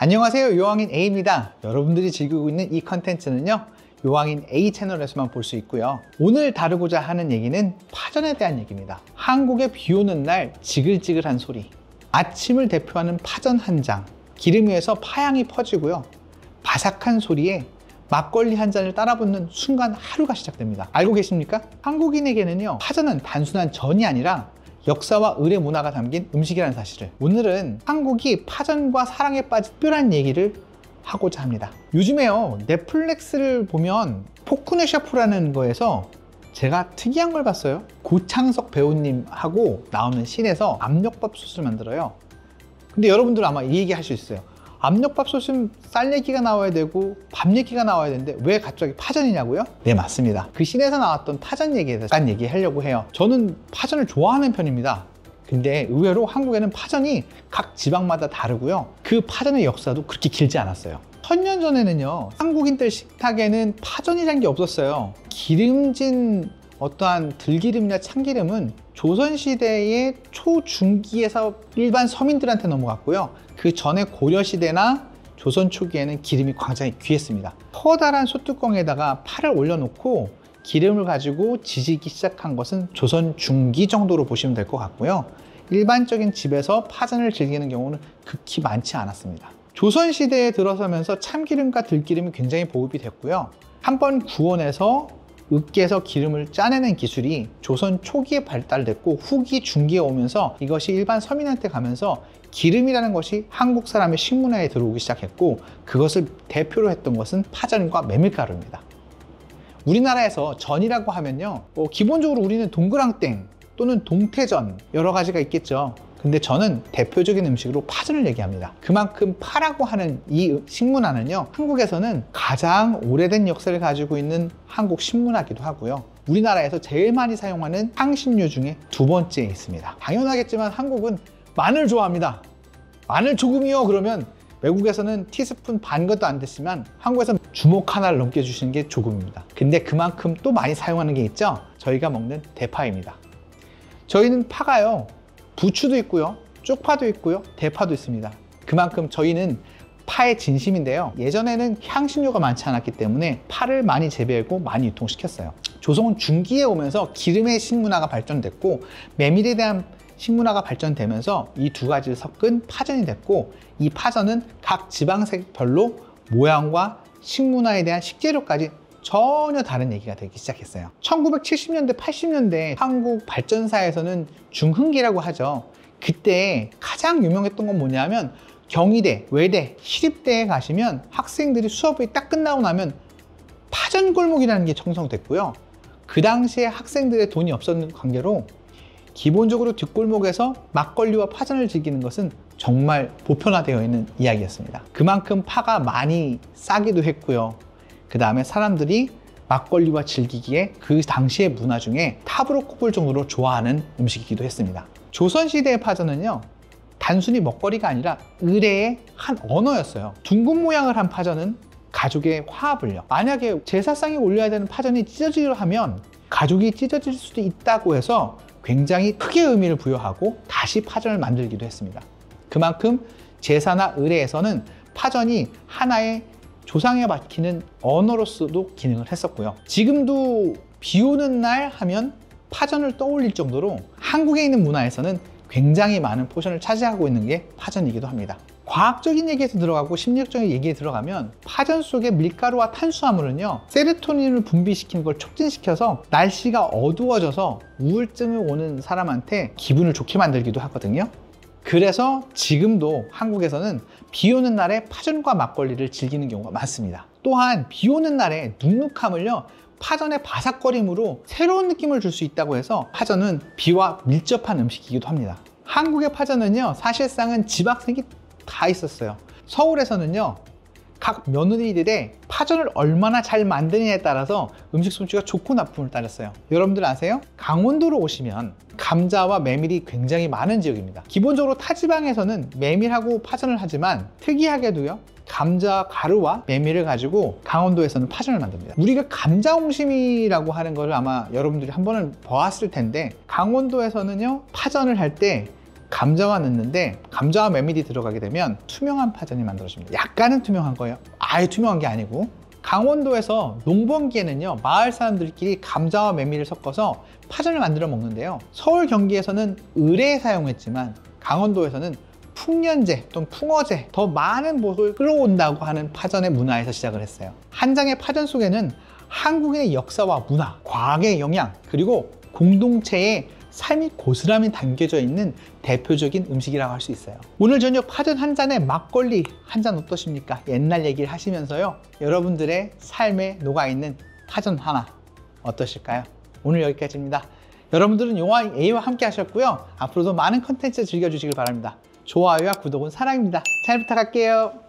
안녕하세요, 요왕인 A입니다. 여러분들이 즐기고 있는 이 컨텐츠는요, 요왕인 A 채널에서만 볼 수 있고요. 오늘 다루고자 하는 얘기는 파전에 대한 얘기입니다. 한국에 비 오는 날 지글지글한 소리, 아침을 대표하는 파전 한 장, 기름 위에서 파향이 퍼지고요, 바삭한 소리에 막걸리 한 잔을 따라붙는 순간 하루가 시작됩니다. 알고 계십니까? 한국인에게는요, 파전은 단순한 전이 아니라 역사와 의례 문화가 담긴 음식이라는 사실을, 오늘은 한국이 파전과 사랑에 빠진 특별한 얘기를 하고자 합니다. 요즘에요, 넷플릭스를 보면 포크네 셰프라는 거에서 제가 특이한 걸 봤어요. 고창석 배우님하고 나오는 씬에서 압력밥솥을 만들어요. 근데 여러분들 아마 이 얘기 할 수 있어요. 압력밥솥은 쌀 얘기가 나와야 되고 밥 얘기가 나와야 되는데 왜 갑자기 파전이냐고요? 네, 맞습니다. 그 씬에서 나왔던 파전 얘기에 대해서 잠깐 얘기하려고 해요. 저는 파전을 좋아하는 편입니다. 근데 의외로 한국에는 파전이 각 지방마다 다르고요, 그 파전의 역사도 그렇게 길지 않았어요. 1000년 전에는요, 한국인들 식탁에는 파전이란 게 없었어요. 기름진 어떠한 들기름이나 참기름은 조선시대의 초중기에서 일반 서민들한테 넘어갔고요, 그 전에 고려시대나 조선 초기에는 기름이 굉장히 귀했습니다. 커다란 솥뚜껑에다가 파를 올려놓고 기름을 가지고 지지기 시작한 것은 조선 중기 정도로 보시면 될 것 같고요. 일반적인 집에서 파전을 즐기는 경우는 극히 많지 않았습니다. 조선시대에 들어서면서 참기름과 들기름이 굉장히 보급이 됐고요. 한번 구워내서 으깨서 기름을 짜내는 기술이 조선 초기에 발달됐고, 후기 중기에 오면서 이것이 일반 서민한테 가면서 기름이라는 것이 한국 사람의 식문화에 들어오기 시작했고, 그것을 대표로 했던 것은 파전과 메밀가루입니다. 우리나라에서 전이라고 하면요, 기본적으로 우리는 동그랑땡 또는 동태전 여러 가지가 있겠죠. 근데 저는 대표적인 음식으로 파전을 얘기합니다. 그만큼 파라고 하는 이 식문화는요, 한국에서는 가장 오래된 역사를 가지고 있는 한국 식문화이기도 하고요, 우리나라에서 제일 많이 사용하는 향신료 중에 두 번째에 있습니다. 당연하겠지만 한국은 마늘 좋아합니다. 마늘 조금이요 그러면 외국에서는 티스푼 반 것도 안 됐지만 한국에서는 주먹 하나를 넘겨 주시는 게 조금입니다. 근데 그만큼 또 많이 사용하는 게 있죠. 저희가 먹는 대파입니다. 저희는 파가요, 부추도 있고요, 쪽파도 있고요, 대파도 있습니다. 그만큼 저희는 파의 진심인데요, 예전에는 향신료가 많지 않았기 때문에 파를 많이 재배하고 많이 유통시켰어요. 조선 중기에 오면서 기름의 식문화가 발전됐고 메밀에 대한 식문화가 발전되면서 이 두 가지를 섞은 파전이 됐고, 이 파전은 각 지방색별로 모양과 식문화에 대한 식재료까지 전혀 다른 얘기가 되기 시작했어요. 1970년대, 80년대 한국 발전사에서는 중흥기라고 하죠. 그때 가장 유명했던 건 뭐냐면, 경희대, 외대, 시립대에 가시면 학생들이 수업이 딱 끝나고 나면 파전골목이라는 게 형성됐고요. 그 당시에 학생들의 돈이 없었는 관계로 기본적으로 뒷골목에서 막걸리와 파전을 즐기는 것은 정말 보편화되어 있는 이야기였습니다. 그만큼 파가 많이 싸기도 했고요, 그 다음에 사람들이 막걸리와 즐기기에 그 당시의 문화 중에 탑으로 꼽을 정도로 좋아하는 음식이기도 했습니다. 조선시대의 파전은요, 단순히 먹거리가 아니라 의례의 한 언어였어요. 둥근 모양을 한 파전은 가족의 화합을요, 만약에 제사상에 올려야 되는 파전이 찢어지려 하면 가족이 찢어질 수도 있다고 해서 굉장히 크게 의미를 부여하고 다시 파전을 만들기도 했습니다. 그만큼 제사나 의례에서는 파전이 하나의 조상에 맡기는 언어로서도 기능을 했었고요. 지금도 비 오는 날 하면 파전을 떠올릴 정도로 한국에 있는 문화에서는 굉장히 많은 포션을 차지하고 있는 게 파전이기도 합니다. 과학적인 얘기에서 들어가고 심리학적인 얘기에 들어가면, 파전 속의 밀가루와 탄수화물은요, 세로토닌을 분비시키는 걸 촉진시켜서 날씨가 어두워져서 우울증이 오는 사람한테 기분을 좋게 만들기도 하거든요. 그래서 지금도 한국에서는 비 오는 날에 파전과 막걸리를 즐기는 경우가 많습니다. 또한 비 오는 날에 눅눅함을요, 파전의 바삭거림으로 새로운 느낌을 줄 수 있다고 해서 파전은 비와 밀접한 음식이기도 합니다. 한국의 파전은요, 사실상은 지방색이 다 있었어요. 서울에서는요, 각 며느리들의 파전을 얼마나 잘 만드느냐에 따라서 음식 솜씨가 좋고 나쁨을 따졌어요. 여러분들 아세요? 강원도로 오시면 감자와 메밀이 굉장히 많은 지역입니다. 기본적으로 타지방에서는 메밀하고 파전을 하지만 특이하게도요, 감자 가루와 메밀을 가지고 강원도에서는 파전을 만듭니다. 우리가 감자옹심이라고 하는 걸 아마 여러분들이 한 번은 보았을 텐데, 강원도에서는요, 파전을 할 때 감자와 넣는데 감자와 메밀이 들어가게 되면 투명한 파전이 만들어집니다. 약간은 투명한 거예요. 아예 투명한 게 아니고. 강원도에서 농번기에는요, 마을 사람들끼리 감자와 메밀을 섞어서 파전을 만들어 먹는데요. 서울, 경기에서는 을에 사용했지만 강원도에서는 풍년제 또는 풍어제, 더 많은 복을 끌어온다고 하는 파전의 문화에서 시작을 했어요. 한 장의 파전 속에는 한국인의 역사와 문화, 과학의 영향, 그리고 공동체의 삶이 고스란히 담겨져 있는 대표적인 음식이라고 할 수 있어요. 오늘 저녁 파전 한 잔에 막걸리 한 잔 어떠십니까? 옛날 얘기를 하시면서요, 여러분들의 삶에 녹아있는 파전 하나 어떠실까요? 오늘 여기까지입니다. 여러분들은 요한 A와 함께 하셨고요, 앞으로도 많은 컨텐츠 즐겨주시길 바랍니다. 좋아요와 구독은 사랑입니다. 잘 부탁할게요.